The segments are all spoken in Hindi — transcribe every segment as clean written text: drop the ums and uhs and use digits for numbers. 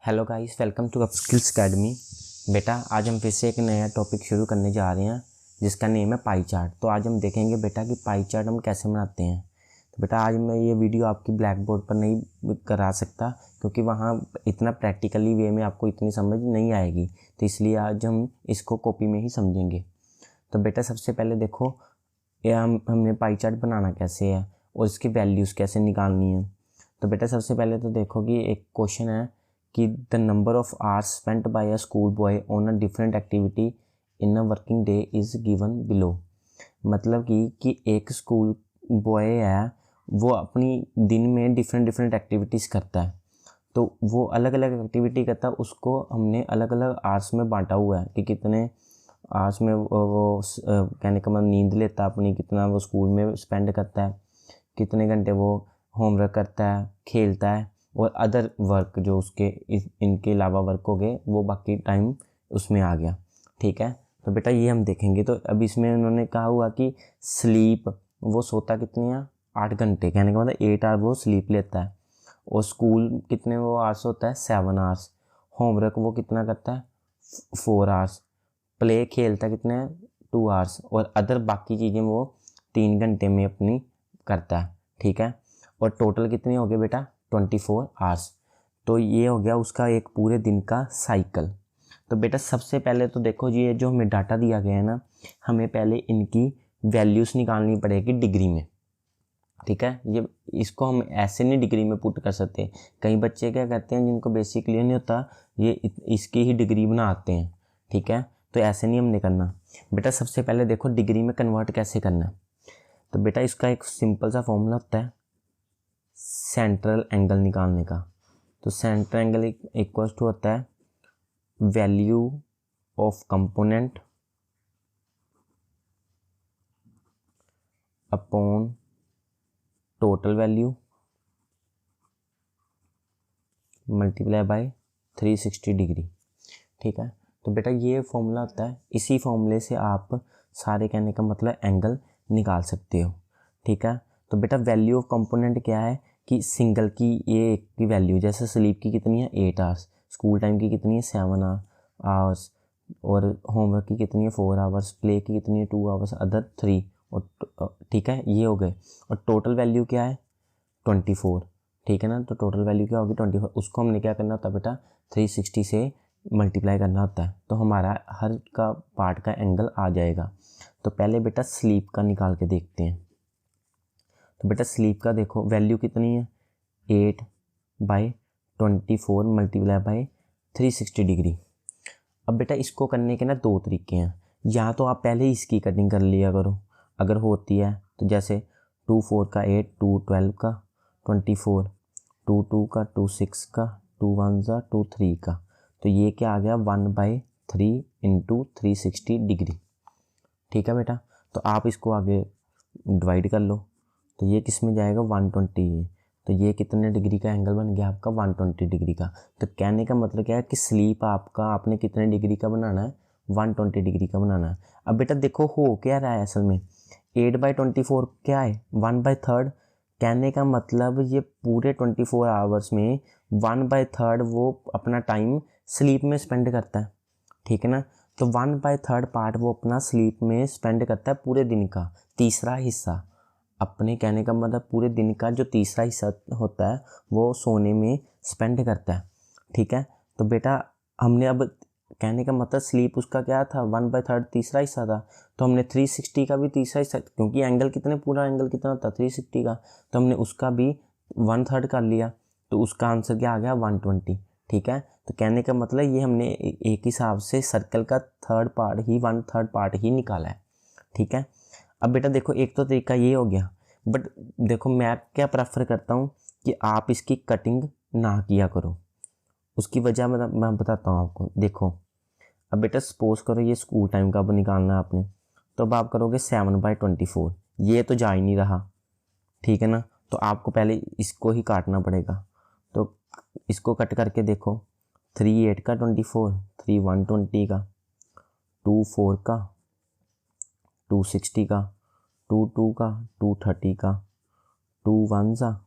Hello guys, welcome to upskills academy. बेटा आज हम फिर से एक नया टॉपिक शुरू करने जा रहे हैं जिसका नेम है पाई चार्ट। तो आज हम देखेंगे बेटा कि पाई चार्ट हम कैसे बनाते हैं। तो बेटा आज मैं ये वीडियो आपकी ब्लैक बोर्ड पर नहीं करा सकता क्योंकि वहाँ इतना प्रैक्टिकली वे में आपको इतनी समझ नहीं आएगी, तो इसलिए आज हम इसको कॉपी में ही समझेंगे। तो बेटा सबसे पहले देखो ये हमने पाई चार्ट बनाना कैसे है और इसकी वैल्यूज़ कैसे निकालनी है। तो बेटा सबसे पहले तो देखो कि एक क्वेश्चन है कि the number of hours spent by a school boy on a different activity in a working day is given below. मतलब कि एक स्कूल बॉय है, वो अपनी दिन में डिफरेंट एक्टिविटीज़ करता है। तो वो अलग अलग एक्टिविटी करता है, उसको हमने अलग अलग आवर्स में बांटा हुआ है कि कितने आवर्स में कहने का मतलब नींद लेता है अपनी, कितना वो स्कूल में स्पेंड करता है, कितने घंटे वो होमवर्क करता है, खेलता है, और अदर वर्क जो उसके इनके अलावा वर्क हो गए वो बाकी टाइम उसमें आ गया। ठीक है, तो बेटा ये हम देखेंगे। तो अब इसमें उन्होंने कहा हुआ कि स्लीप वो सोता कितनी है 8 घंटे, कहने का मतलब 8 आवर वो स्लीप लेता है। और स्कूल कितने वो आवर्स होता है 7 आवर्स। होमवर्क वो कितना करता है 4 आवर्स। प्ले खेलता कितने हैं 2 आवर्स। और अदर बाकी चीज़ें वो 3 घंटे में अपनी करता है। ठीक है, और टोटल कितनी हो गई बेटा 24 आवर्स। तो ये हो गया उसका एक पूरे दिन का साइकिल। तो बेटा सबसे पहले तो देखो ये जो हमें डाटा दिया गया है ना, हमें पहले इनकी वैल्यूज़ निकालनी पड़ेगी डिग्री में। ठीक है, ये इसको हम ऐसे नहीं डिग्री में पुट कर सकते। कई बच्चे क्या करते हैं जिनको बेसिक क्लियर नहीं होता, ये इसकी ही डिग्री बनाते हैं। ठीक है, तो ऐसे नहीं हमने करना। बेटा सबसे पहले देखो डिग्री में कन्वर्ट कैसे करना है। तो बेटा इसका एक सिंपल सा फॉर्मूला होता है सेंट्रल एंगल निकालने का। तो सेंट्रल एंगल इक्वल टू होता है value of component upon total value multiply by 360 degree. ठीक है, तो बेटा ये फॉर्मूला होता है, इसी फॉर्मूले से आप सारे कहने का मतलब एंगल निकाल सकते हो। ठीक है, तो बेटा वैल्यू ऑफ कंपोनेंट क्या है कि सिंगल की ये एक की वैल्यू, जैसे स्लीप की कितनी है 8 आवर्स, स्कूल टाइम की कितनी है 7 आवर्स, और होमवर्क की कितनी है 4 आवर्स, प्ले की कितनी है 2 आवर्स, अदर 3। और ठीक है ये हो गए। और टोटल वैल्यू क्या है 24। ठीक है ना, तो टोटल वैल्यू क्या होगी 24। उसको हमने क्या करना होता है बेटा 360 से मल्टीप्लाई करना होता है, तो हमारा हर का पार्ट का एंगल आ जाएगा। तो पहले बेटा स्लीप का निकाल के देखते हैं। तो बेटा स्लीप का देखो वैल्यू कितनी है 8/24 मल्टीप्लाई बाय 360 डिग्री। अब बेटा इसको करने के ना 2 तरीके हैं। या तो आप पहले इसकी कटिंग कर लिया करो अगर होती है, तो जैसे 2 4 का 8, 2 12 का 24, 2 2 का 2 6 का 2 1 जा 2 3 का। तो ये क्या आ गया 1/3 इंटू 360 डिग्री। ठीक है बेटा, तो आप इसको आगे डिवाइड कर लो। तो ये किस में जाएगा 120। तो ये कितने डिग्री का एंगल बन गया आपका 120 डिग्री का। तो कहने का मतलब क्या है कि स्लीप आपका आपने कितने डिग्री का बनाना है 120 डिग्री का बनाना है। अब बेटा देखो हो क्या रहा है असल में 8/24 क्या है 1/3। कहने का मतलब ये पूरे 24 आवर्स में 1/3 वो अपना टाइम स्लीप में स्पेंड करता है। ठीक है ना, तो 1/3 पार्ट वो अपना स्लीप में स्पेंड करता है पूरे दिन का। तीसरा हिस्सा अपने कहने का मतलब पूरे दिन का जो तीसरा हिस्सा होता है वो सोने में स्पेंड करता है। ठीक है, तो बेटा हमने अब कहने का मतलब स्लीप उसका क्या था 1/3 तीसरा हिस्सा था, तो हमने 360 का भी तीसरा हिस्सा, क्योंकि एंगल कितने पूरा एंगल कितना होता है 360 का, तो हमने उसका भी 1/3 कर लिया। तो उसका आंसर क्या आ गया 120। ठीक है, तो कहने का मतलब ये हमने एक हिसाब से सर्कल का 1/3 पार्ट ही निकाला है। ठीक है, अब बेटा देखो एक तो तरीका ये हो गया, बट देखो मैं क्या प्रेफर करता हूँ कि आप इसकी कटिंग ना किया करो। उसकी वजह मतलब मैं बताता हूँ आपको। देखो अब बेटा सपोज करो ये स्कूल टाइम का अब निकालना है आपने, तो अब आप करोगे 7/24, ये तो जा ही नहीं रहा। ठीक है ना, तो आपको पहले इसको ही काटना पड़ेगा। तो इसको कट करके देखो 3 8 का 24, 3 120 का, 2 4 का, 2 60 का, 2 2 का, 2 30 का, 2 1 जा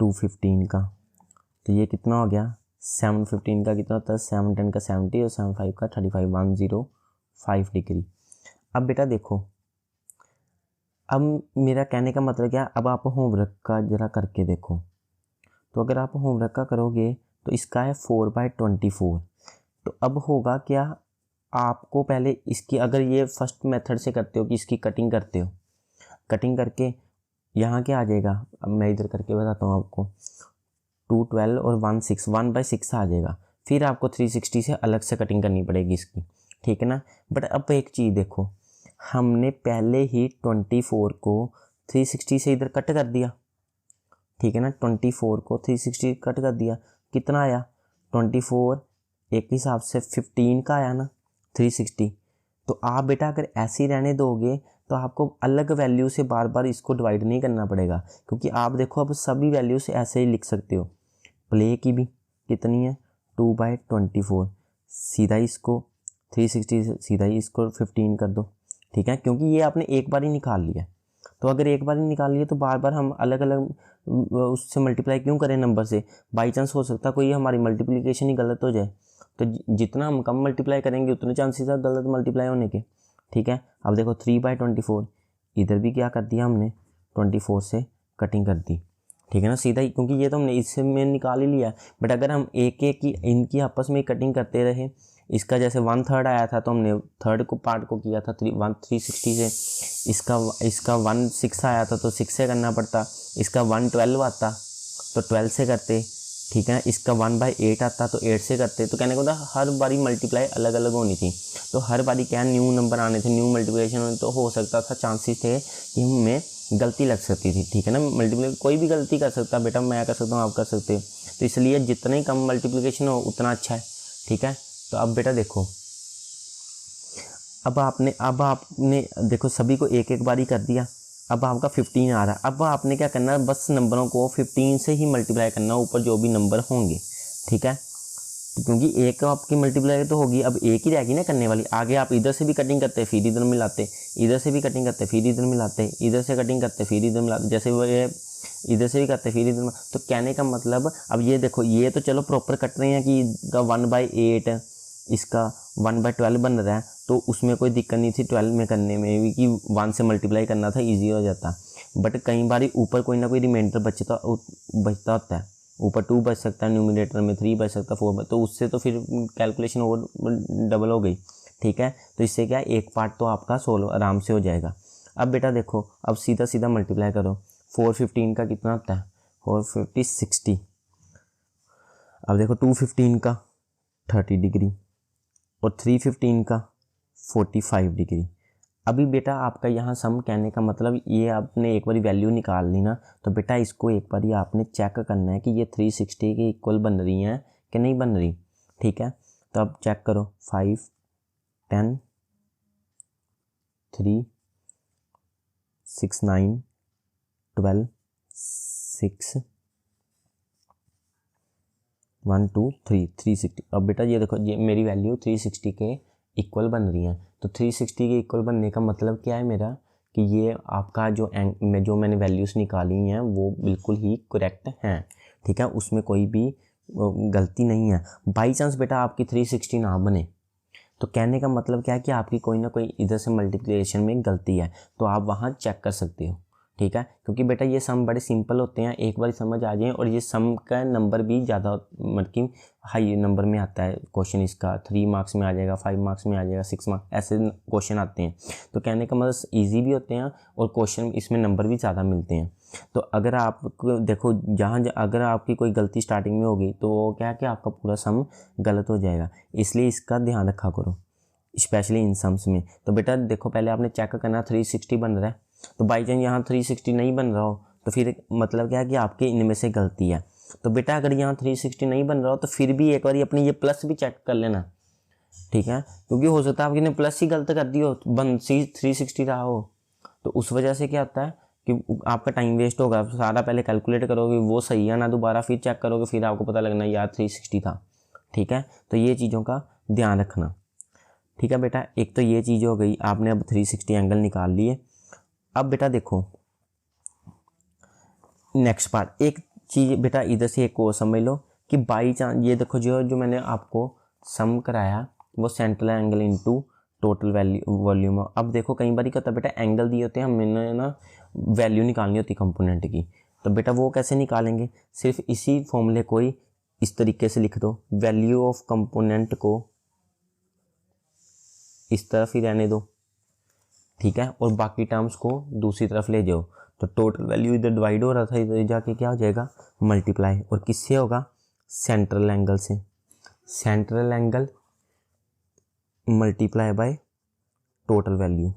2 15 का, तो ये कितना हो गया 715 का कितना होता है 710 का 70 और 75 का 35 105 डिग्री। अब बेटा देखो, अब मेरा कहने का मतलब क्या, अब आप होमवर्क का ज़रा करके देखो। तो अगर आप होमवर्क का करोगे तो इसका है 4/24। तो अब होगा क्या, आपको पहले इसकी, अगर ये फर्स्ट मेथड से करते हो कि इसकी कटिंग करते हो, कटिंग करके यहाँ क्या आ जाएगा, अब मैं इधर करके बताता हूँ आपको, 212 और 16 1/6 आ जाएगा। फिर आपको 360 से अलग से कटिंग करनी पड़ेगी इसकी, ठीक है ना। बट अब एक चीज़ देखो, हमने पहले ही 24 को 360 से इधर कट कर दिया, ठीक है ना। 24 को 360 कट कर दिया, कितना आया 24 एक हिसाब से 15 का आया ना 360। तो आप बेटा अगर ऐसे ही रहने दोगे तो आपको अलग वैल्यू से बार बार इसको डिवाइड नहीं करना पड़ेगा, क्योंकि आप देखो अब सभी वैल्यू से ऐसे ही लिख सकते हो। प्ले की भी कितनी है 2/24, सीधा इसको 360 से सीधा ही इसको 15 कर दो, ठीक है, क्योंकि ये आपने एक बार ही निकाल लिया। तो अगर एक बार ही निकाल लिए तो बार बार हम अलग अलग उससे मल्टीप्लाई क्यों करें नंबर से। बाई चांस हो सकता है कोई हमारी मल्टीप्लिकेशन ही गलत हो जाए, तो जितना हम कम मल्टीप्लाई करेंगे उतने चांसेस है गलत मल्टीप्लाई होने के, ठीक है। अब देखो 3/24, इधर भी क्या कर दिया हमने 24 से कटिंग कर दी, ठीक है ना, सीधा ही, क्योंकि ये तो हमने इससे में निकाल ही लिया। बट अगर हम एक एक की इनकी आपस में कटिंग करते रहे, इसका जैसे 1/3 आया था तो हमने थर्ड को पार्ट को किया था 360 से, इसका 1/6 आया था तो 6 से करना पड़ता, इसका 1/12 आता तो 12 से करते, ठीक है, इसका 1/8 आता तो 8 से करते। तो कहने का मतलब हर बारी मल्टीप्लाई अलग अलग होनी थी, तो हर बारी क्या न्यू नंबर आने थे, न्यू मल्टीप्लिकेशन होनी, तो हो सकता था चांसेस थे कि हमें गलती लग सकती थी, ठीक है ना। मल्टीप्लाई कोई भी गलती कर सकता है बेटा, मैं कर सकता हूँ, आप कर सकते हो, तो इसलिए जितनी कम मल्टीप्लिकेशन हो उतना अच्छा है, ठीक है। तो अब बेटा देखो, अब आपने देखो सभी को एक एक बारी कर दिया, अब आपका 15 आ रहा है। अब आपने क्या करना है, बस नंबरों को 15 से ही मल्टीप्लाई करना ऊपर जो भी नंबर होंगे, ठीक है। तो क्योंकि एक आपकी मल्टीप्लाई तो होगी, अब एक ही रहेगी ना करने वाली, आगे आप इधर से भी कटिंग करते फिर इधर मिलाते, इधर से भी कटिंग करते फिर इधर मिलाते, इधर से कटिंग करते फिर इधर मिलाते, जैसे वो ये इधर से भी करते फिर इधर। तो कहने का मतलब अब ये देखो, ये तो चलो प्रॉपर कट रहे हैं कि इसका 1/8 इसका 1/12 बन रहा है, तो उसमें कोई दिक्कत नहीं थी 12 में करने में भी, कि 1 से मल्टीप्लाई करना था, ईजी हो जाता। बट कई बार ऊपर कोई ना कोई रिमाइंडर बचता होता है, ऊपर 2 बच सकता है, न्यूमिनेटर में 3 बच सकता है, 4 बच, तो उससे तो फिर कैलकुलेशन और डबल हो गई, ठीक है। तो इससे क्या एक पार्ट तो आपका सोल्व आराम से हो जाएगा। अब बेटा देखो, अब सीधा सीधा मल्टीप्लाई करो, 415 का कितना होता है 450 60। अब देखो 215 का 30 डिग्री और 315 का 45 डिग्री। अभी बेटा आपका यहाँ सम कहने का मतलब, ये आपने एक बारी वैल्यू निकाल ली ना, तो बेटा इसको एक बारी आपने चेक करना है कि ये 360 के इक्वल बन रही हैं कि नहीं बन रही, ठीक है। तो अब चेक करो 5 10 3 6 9 12 6 1 2 3 360। अब बेटा ये देखो, ये मेरी वैल्यू 360 के इक्वल बन रही है। तो 360 के इक्वल बनने का मतलब क्या है मेरा, कि ये आपका जो मैंने वैल्यूज़ निकाली हैं वो बिल्कुल ही करेक्ट हैं, ठीक है, उसमें कोई भी गलती नहीं है। बाई चांस बेटा आपकी 360 ना बने, तो कहने का मतलब क्या है कि आपकी कोई ना कोई इधर से मल्टीप्लिकेशन में गलती है, तो आप वहाँ चेक कर सकते हो, ठीक है। क्योंकि बेटा ये सम बड़े सिंपल होते हैं, एक बार समझ आ जाए, और ये सम का नंबर भी ज़्यादा मतलब हाई नंबर में आता है क्वेश्चन, इसका 3 मार्क्स में आ जाएगा, 5 मार्क्स में आ जाएगा, 6 मार्क्स ऐसे क्वेश्चन आते हैं। तो कहने का मतलब ईजी भी होते हैं और क्वेश्चन इसमें नंबर भी ज़्यादा मिलते हैं। तो अगर आप देखो अगर आपकी कोई गलती स्टार्टिंग में होगी तो वो क्या है कि आपका पूरा सम गलत हो जाएगा, इसलिए इसका ध्यान रखा करो स्पेशली इन सम्स में। तो बेटा देखो, पहले आपने चेक करना 360 बन रहा है, तो बाई चांस यहाँ 360 नहीं बन रहा हो तो फिर मतलब क्या है कि आपके इनमें से गलती है। तो बेटा अगर यहाँ 360 नहीं बन रहा हो तो फिर भी एक बार अपनी ये प्लस भी चेक कर लेना, ठीक है, क्योंकि हो सकता है आपने प्लस ही गलत कर दी हो, बन 360 रहा हो, तो उस वजह से क्या होता है कि आपका टाइम वेस्ट होगा। सारा पहले कैलकुलेट करोगे वो सही है ना, दोबारा फिर चेक करोगे, फिर आपको पता लगना यार 360 था, ठीक है। तो ये चीज़ों का ध्यान रखना, ठीक है बेटा। एक तो ये चीज़ हो गई, आपने अब 360 एंगल निकाल लिए। अब बेटा देखो नेक्स्ट पार्ट, एक चीज़ बेटा इधर से एक और समझ लो, कि बाई चांस ये देखो जो जो मैंने आपको सम कराया वो central angle into total value volume. अब देखो कई बार क्या होता है बेटा, एंगल दिए होते हैं, हमने ना वैल्यू निकालनी होती कंपोनेंट की, तो बेटा वो कैसे निकालेंगे, सिर्फ इसी फॉर्मूले को ही इस तरीके से लिख दो, वैल्यू ऑफ कंपोनेंट को इस तरफ ही रहने दो, ठीक है, और बाकी टर्म्स को दूसरी तरफ ले जाओ। तो टोटल वैल्यू इधर डिवाइड हो रहा था, इधर जाके क्या हो जाएगा, मल्टीप्लाई, और किससे होगा, सेंट्रल एंगल से, central angle multiply by total value,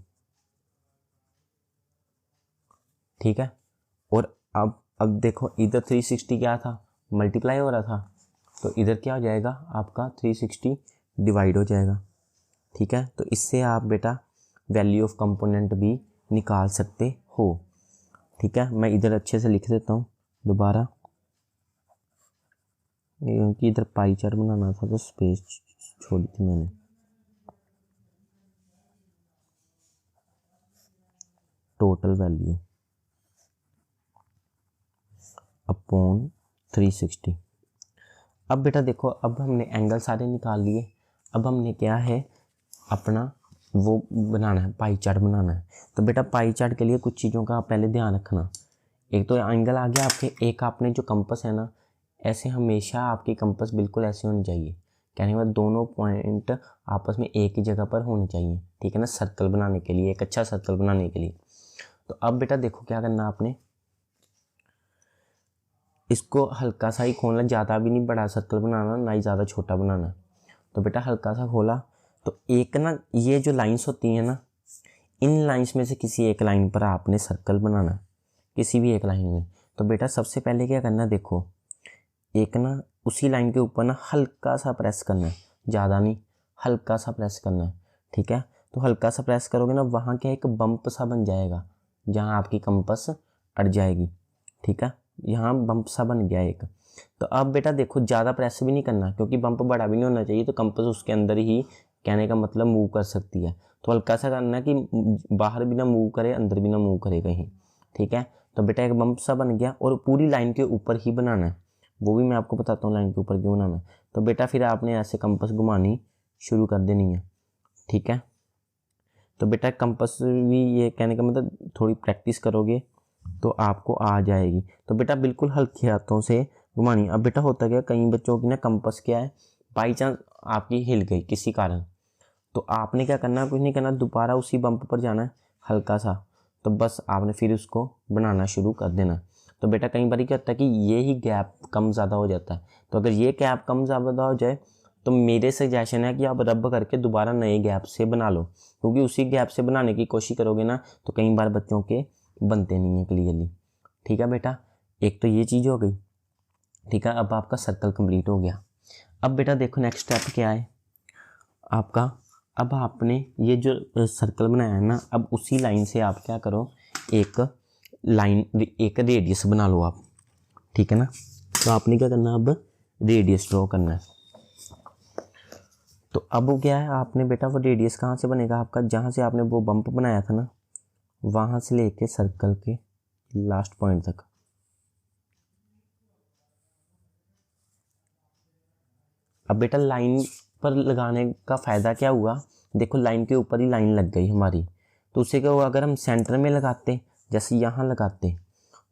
ठीक है। और अब देखो इधर 360 क्या था, मल्टीप्लाई हो रहा था, तो इधर क्या हो जाएगा आपका 360 डिवाइड हो जाएगा, ठीक है। तो इससे आप बेटा वैल्यू ऑफ कंपोनेंट भी निकाल सकते हो, ठीक है। मैं इधर अच्छे से लिख देता हूँ दोबारा, क्योंकि इधर पाई चार्ट बनाना था तो स्पेस छोड़ी थी मैंने। Total value upon 360। अब बेटा देखो, अब हमने एंगल सारे निकाल लिए, अब हमने क्या है अपना वो बनाना है, पाई चार्ट बनाना है। तो बेटा पाई चार्ट के लिए कुछ चीज़ों का पहले ध्यान रखना। एक तो एंगल आ गया आपके, एक आपने जो कंपास है ना, ऐसे हमेशा आपकी कंपास बिल्कुल ऐसे होनी चाहिए, कहने के बाद दोनों पॉइंट आपस में एक ही जगह पर होने चाहिए, ठीक है ना, सर्कल बनाने के लिए, एक अच्छा सर्कल बनाने के लिए। तो अब बेटा देखो क्या करना आपने, इसको हल्का सा ही खोलना, ज़्यादा भी नहीं बड़ा सर्कल बनाना, ना ही ज़्यादा छोटा बनाना। तो बेटा हल्का सा खोला, तो एक ना ये जो लाइंस होती हैं ना, इन लाइंस में से किसी एक लाइन पर आपने सर्कल बनाना, किसी भी एक लाइन में। तो बेटा सबसे पहले क्या करना, देखो एक ना उसी लाइन के ऊपर ना हल्का सा प्रेस करना है, ज़्यादा नहीं, हल्का सा प्रेस करना है, ठीक है। तो हल्का सा प्रेस करोगे ना, वहाँ क्या एक बम्प सा बन जाएगा, जहाँ आपकी कंपास अट जाएगी, ठीक है, यहाँ बम्प सा बन गया एक। तो अब बेटा देखो ज़्यादा प्रेस भी नहीं करना, क्योंकि बम्प बड़ा भी नहीं होना चाहिए, तो कंपास उसके अंदर ही, कहने का मतलब मूव कर सकती है। तो हल्का सा करना कि बाहर भी ना मूव करे, अंदर भी ना मूव करे कहीं, ठीक है। तो बेटा एक बम्प सा बन गया, और पूरी लाइन के ऊपर ही बनाना है, वो भी मैं आपको बताता हूँ लाइन के ऊपर क्यों बनाना है। तो बेटा फिर आपने ऐसे कंपास घुमानी शुरू कर देनी है, ठीक है। तो बेटा कंपास भी, ये कहने का मतलब थोड़ी प्रैक्टिस करोगे तो आपको आ जाएगी। तो बेटा बिल्कुल हल्के हाथों से घुमानी। अब बेटा होता क्या, कई बच्चों की ना कंपास क्या है, बाई चांस आपकी हिल गई किसी कारण, तो आपने क्या करना, कुछ नहीं करना, दोबारा उसी बम्प पर जाना है हल्का सा, तो बस आपने फिर उसको बनाना शुरू कर देना। तो बेटा कई बार क्या होता है कि ये ही गैप कम ज़्यादा हो जाता है, तो अगर ये गैप कम ज़्यादा हो जाए तो मेरे सजेशन है कि आप रब करके दोबारा नए गैप से बना लो, क्योंकि उसी गैप से बनाने की कोशिश करोगे ना तो कई बार बच्चों के बनते नहीं हैं क्लियरली, ठीक है बेटा। एक तो ये चीज़ हो गई, ठीक है। अब आपका सर्कल कंप्लीट हो गया। अब बेटा देखो नेक्स्ट स्टेप क्या है आपका, अब आपने ये जो सर्कल बनाया है ना, अब उसी लाइन से आप क्या करो, एक लाइन, एक रेडियस बना लो आप, ठीक है ना। तो आपने क्या करना, अब रेडियस ड्रॉ करना है। तो अब वो क्या है, आपने बेटा वो रेडियस कहाँ से बनेगा आपका, जहाँ से आपने वो बम्प बनाया था ना, वहाँ से लेके सर्कल के लास्ट पॉइंट तक। अब बेटा लाइन पर लगाने का फ़ायदा क्या हुआ, देखो लाइन के ऊपर ही लाइन लग गई हमारी, तो उससे क्या हुआ, अगर हम सेंटर में लगाते, जैसे यहाँ लगाते,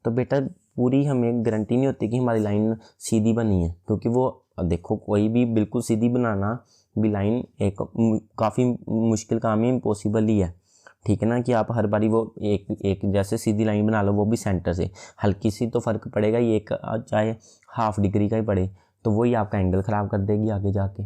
तो बेटा पूरी हमें गारंटी नहीं होती कि हमारी लाइन सीधी बनी है, क्योंकि वो देखो कोई भी बिल्कुल सीधी बनाना भी लाइन एक काफ़ी मुश्किल काम है, इम्पॉसिबल ही है, ठीक है ना, कि आप हर बारी वो एक जैसे सीधी लाइन बना लो, वो भी सेंटर से, हल्की सी तो फ़र्क पड़ेगा, ये एक चाहे हाफ डिग्री का ही पड़े, तो वही आपका एंगल ख़राब कर देगी आगे जाके,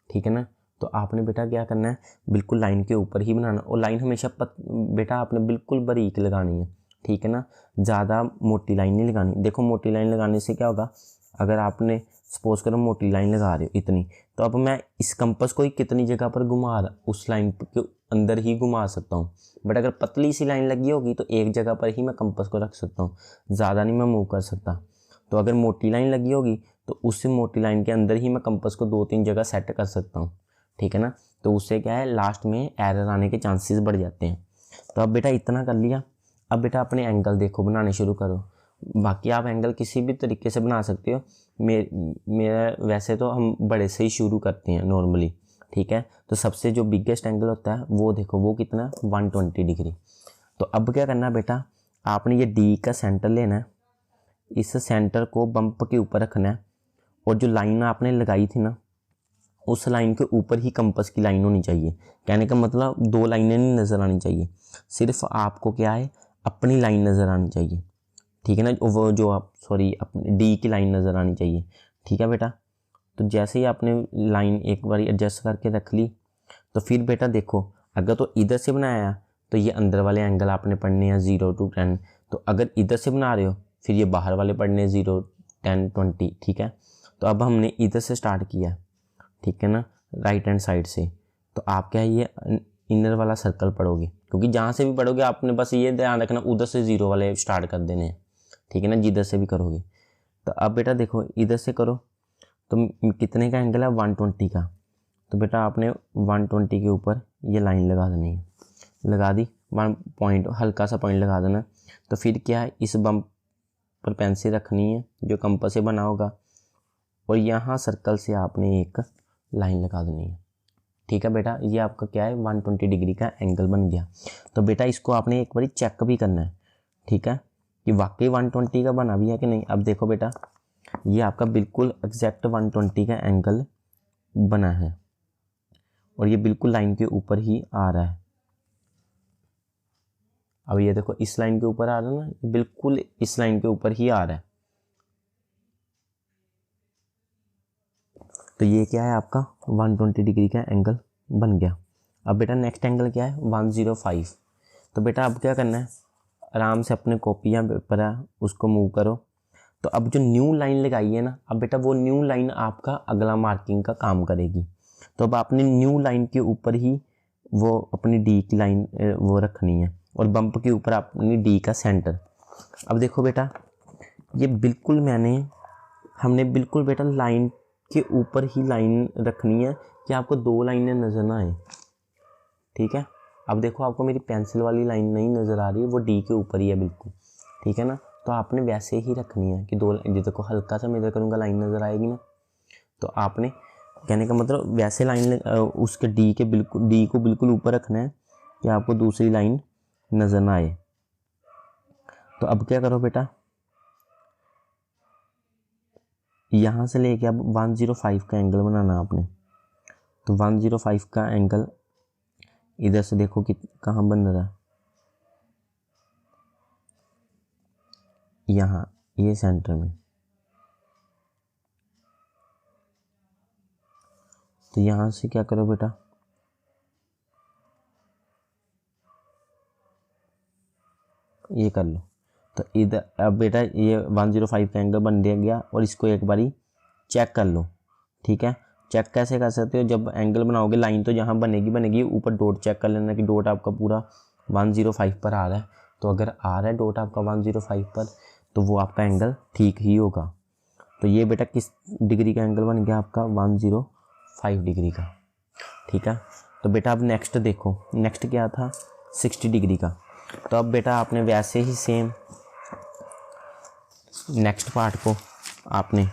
ठीक है ना। तो आपने बेटा क्या करना है, बिल्कुल लाइन के ऊपर ही बनाना, और लाइन हमेशा बेटा आपने बिल्कुल बारीक लगानी है, ठीक है ना, ज़्यादा मोटी लाइन नहीं लगानी। देखो मोटी लाइन लगाने से क्या होगा, अगर आपने सपोज करो मोटी लाइन लगा रहे हो इतनी, तो अब मैं इस कंपास को ही कितनी जगह पर घुमा उस लाइन के अंदर ही घुमा सकता हूँ, बट अगर पतली सी लाइन लगी होगी तो एक जगह पर ही मैं कंपास को रख सकता हूँ, ज़्यादा नहीं मैं मूव कर सकता। तो अगर मोटी लाइन लगी होगी तो उस मोटी लाइन के अंदर ही मैं कंपास को 2-3 जगह सेट कर सकता हूँ, ठीक है ना। तो उससे क्या है, लास्ट में एरर आने के चांसेस बढ़ जाते हैं। तो अब बेटा इतना कर लिया, अब बेटा अपने एंगल देखो बनाने शुरू करो। बाकी आप एंगल किसी भी तरीके से बना सकते हो, मेरा वैसे तो हम बड़े से ही शुरू करते हैं नॉर्मली, ठीक है। तो सबसे जो बिगेस्ट एंगल होता है वो देखो वो कितना, 120 डिग्री। तो अब क्या करना बेटा, आपने ये डी का सेंटर लेना है, इस सेंटर को बम्प के ऊपर रखना है, और जो लाइन आपने लगाई थी ना, उस लाइन के ऊपर ही कंपास की लाइन होनी चाहिए। कहने का मतलब दो लाइनें नहीं नज़र आनी चाहिए, सिर्फ आपको क्या है, अपनी लाइन नज़र आनी चाहिए, ठीक है ना। वो जो आप अपनी डी की लाइन नज़र आनी चाहिए, ठीक है बेटा। तो जैसे ही आपने लाइन एक बार एडजस्ट करके रख ली, तो फिर बेटा देखो, अगर तो इधर से बनाया तो ये अंदर वाले एंगल आपने पढ़ने हैं 0 to 10। तो अगर इधर से बना रहे हो फिर ये बाहर वाले पढ़ने 0, 10, 20, ठीक है। तो अब हमने इधर से स्टार्ट किया, ठीक है ना, राइट हैंड साइड से। तो आप क्या है, ये इनर वाला सर्कल पढ़ोगे, क्योंकि जहाँ से भी पढ़ोगे आपने बस ये ध्यान रखना उधर से 0 वाले स्टार्ट कर देने हैं, ठीक है ना, जिधर से भी करोगे। तो अब बेटा देखो इधर से करो, तो कितने का एंगल है, 120 का। तो बेटा आपने 120 के ऊपर ये लाइन लगा देनी है, लगा दी, 1 पॉइंट हल्का सा पॉइंट लगा देना। तो फिर क्या है, इस बम पर पेंसिल रखनी है जो कंपास से बना होगा, और यहाँ सर्कल से आपने एक लाइन लगा देनी है, ठीक है बेटा। ये आपका क्या है, 120 डिग्री का एंगल बन गया। तो बेटा इसको आपने एक बार चेक भी करना है, ठीक है, कि वाकई 120 का बना भी है कि नहीं। अब देखो बेटा, ये आपका बिल्कुल एग्जैक्ट 120 का एंगल बना है, और ये बिल्कुल लाइन के ऊपर ही आ रहा है। अब ये देखो इस लाइन के ऊपर आ रहा है ना, बिल्कुल इस लाइन के ऊपर ही आ रहा है। तो ये क्या है आपका 120 डिग्री का एंगल बन गया। अब बेटा नेक्स्ट एंगल क्या है, 105। तो बेटा अब क्या करना है, आराम से अपने कॉपी या पेपर है उसको मूव करो। तो अब जो न्यू लाइन लगाई है ना, अब बेटा वो न्यू लाइन आपका अगला मार्किंग का काम करेगी। तो अब आपने न्यू लाइन के ऊपर ही वो अपनी डी की लाइन वो रखनी है, और बम्प के ऊपर अपनी डी का सेंटर। अब देखो बेटा, ये बिल्कुल हमने बिल्कुल बेटा लाइन के ऊपर ही लाइन रखनी है कि आपको दो लाइनें नज़र ना आए, ठीक है। अब देखो आपको मेरी पेंसिल वाली लाइन नहीं नज़र आ रही है, वो डी के ऊपर ही है बिल्कुल, ठीक है ना। तो आपने वैसे ही रखनी है कि दो, जो देखो हल्का सा मैं इधर करूँगा लाइन नज़र आएगी ना, तो आपने कहने का मतलब वैसे लाइन उसके डी को बिल्कुल ऊपर रखना है कि आपको दूसरी लाइन नज़र ना आए। तो अब क्या करो बेटा, यहाँ से लेके अब 105 का एंगल बनाना आपने। तो 105 का एंगल इधर से देखो कि कहाँ बन रहा है, यहाँ ये सेंटर में। तो यहाँ से क्या करो बेटा, ये कर लो। तो इधर अब बेटा ये 105 का एंगल बन गया, और इसको एक बारी चेक कर लो, ठीक है। चेक कैसे कर सकते हो, जब एंगल बनाओगे लाइन तो जहाँ बनेगी ऊपर डॉट चेक कर लेना कि डॉट आपका पूरा 105 पर आ रहा है। तो अगर आ रहा है डॉट आपका 105 पर, तो वो आपका एंगल ठीक ही होगा। तो ये बेटा किस डिग्री का एंगल बन गया आपका, 105 डिग्री का, ठीक है। तो बेटा अब नेक्स्ट देखो, नेक्स्ट क्या था, 60 डिग्री का। तो अब बेटा आपने वैसे ही सेम नेक्स्ट पार्ट को आपने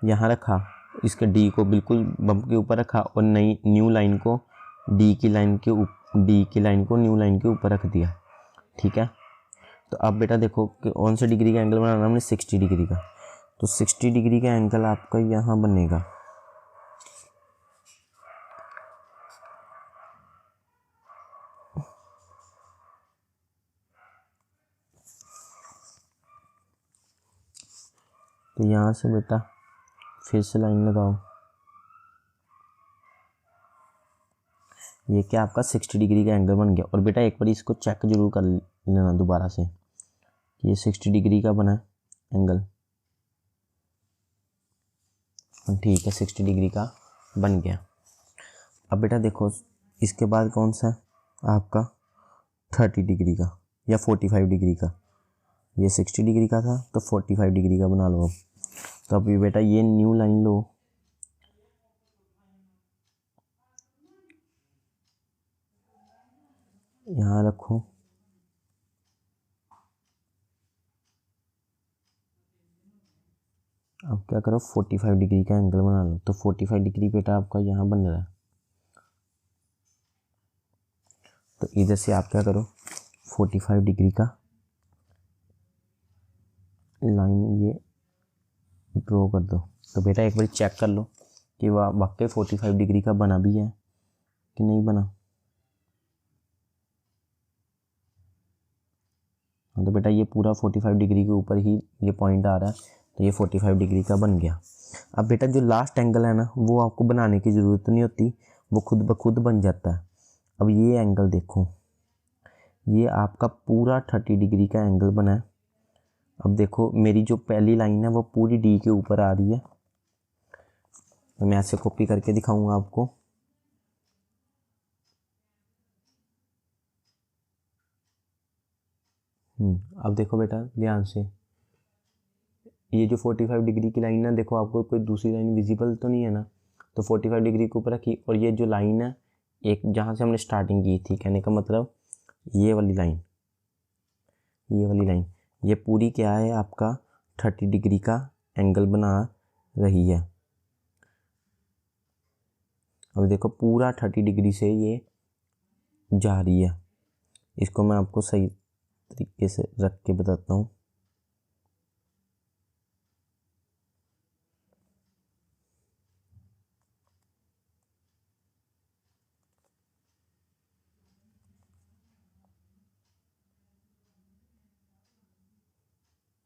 यहाँ रखा, इसके डी को बिल्कुल बम्प के ऊपर रखा, और न्यू लाइन को डी की लाइन को न्यू लाइन के ऊपर रख दिया, ठीक है। तो अब बेटा देखो कि कौन से डिग्री का एंगल बनाना हमने, 60 डिग्री का। तो 60 डिग्री का एंगल आपका यहाँ बनेगा। तो यहाँ से बेटा फिर से लाइन लगाओ, ये क्या आपका 60 डिग्री का एंगल बन गया। और बेटा एक बार इसको चेक जरूर कर लेना दोबारा से कि ये 60 डिग्री का बना एंगल, ठीक है, 60 डिग्री का बन गया। अब बेटा देखो इसके बाद कौन सा आपका 30 डिग्री का या 45 डिग्री का, ये 60 डिग्री का था तो 45 डिग्री का बना लो अब। तो अभी बेटा ये न्यू लाइन लो, यहाँ रखो, अब क्या करो 45 डिग्री का एंगल बना लो। तो 45 डिग्री बेटा आपका यहाँ बन रहा है। तो इधर से आप क्या करो 45 डिग्री का लाइन ये ड्रॉ कर दो। तो बेटा एक बार चेक कर लो कि वह वाकई 45 डिग्री का बना भी है कि नहीं बना। हाँ, तो बेटा ये पूरा 45 डिग्री के ऊपर ही ये पॉइंट आ रहा है, तो ये 45 डिग्री का बन गया। अब बेटा जो लास्ट एंगल है ना, वो आपको बनाने की ज़रूरत नहीं होती, वो खुद ब खुद बन जाता है। अब ये एंगल देखो, ये आपका पूरा 30 डिग्री का एंगल बना है। अब देखो मेरी जो पहली लाइन है वो पूरी डी के ऊपर आ रही है। मैं ऐसे कॉपी करके दिखाऊंगा आपको। अब देखो बेटा ध्यान से, ये जो 45 डिग्री की लाइन है, देखो आपको कोई दूसरी लाइन विजिबल तो नहीं है ना। तो 45 डिग्री के ऊपर रखी, और ये जो लाइन है एक जहाँ से हमने स्टार्टिंग की थी, कहने का मतलब ये वाली लाइन, ये पूरी क्या है आपका 30 डिग्री का एंगल बना रही है। अब देखो पूरा 30 डिग्री से ये जा रही है। इसको मैं आपको सही तरीके से रख के बताता हूँ।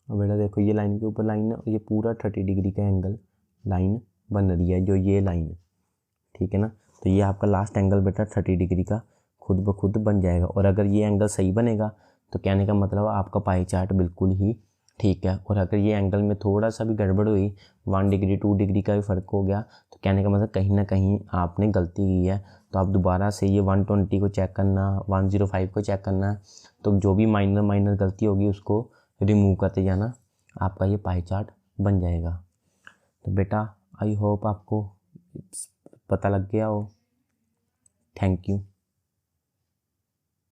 और बेटा देखो ये लाइन के ऊपर लाइन है, और ये पूरा 30 डिग्री का एंगल लाइन बन रही है, जो ये लाइन है, ठीक है ना। तो ये आपका लास्ट एंगल बेटा 30 डिग्री का खुद ब खुद बन जाएगा। और अगर ये एंगल सही बनेगा तो कहने का मतलब आपका पाई चार्ट बिल्कुल ही ठीक है। और अगर ये एंगल में थोड़ा सा भी गड़बड़ हुई, 1 डिग्री 2 डिग्री का भी फ़र्क हो गया, तो कहने का मतलब कहीं ना कहीं आपने गलती की है। तो आप दोबारा से ये 120 को चेक करना, 105 को चेक करना, तो जो भी माइनर गलती होगी उसको रिमूव करते जाना, आपका ये पाई चार्ट बन जाएगा। तो बेटा आई होप आपको पता लग गया हो। Thank you.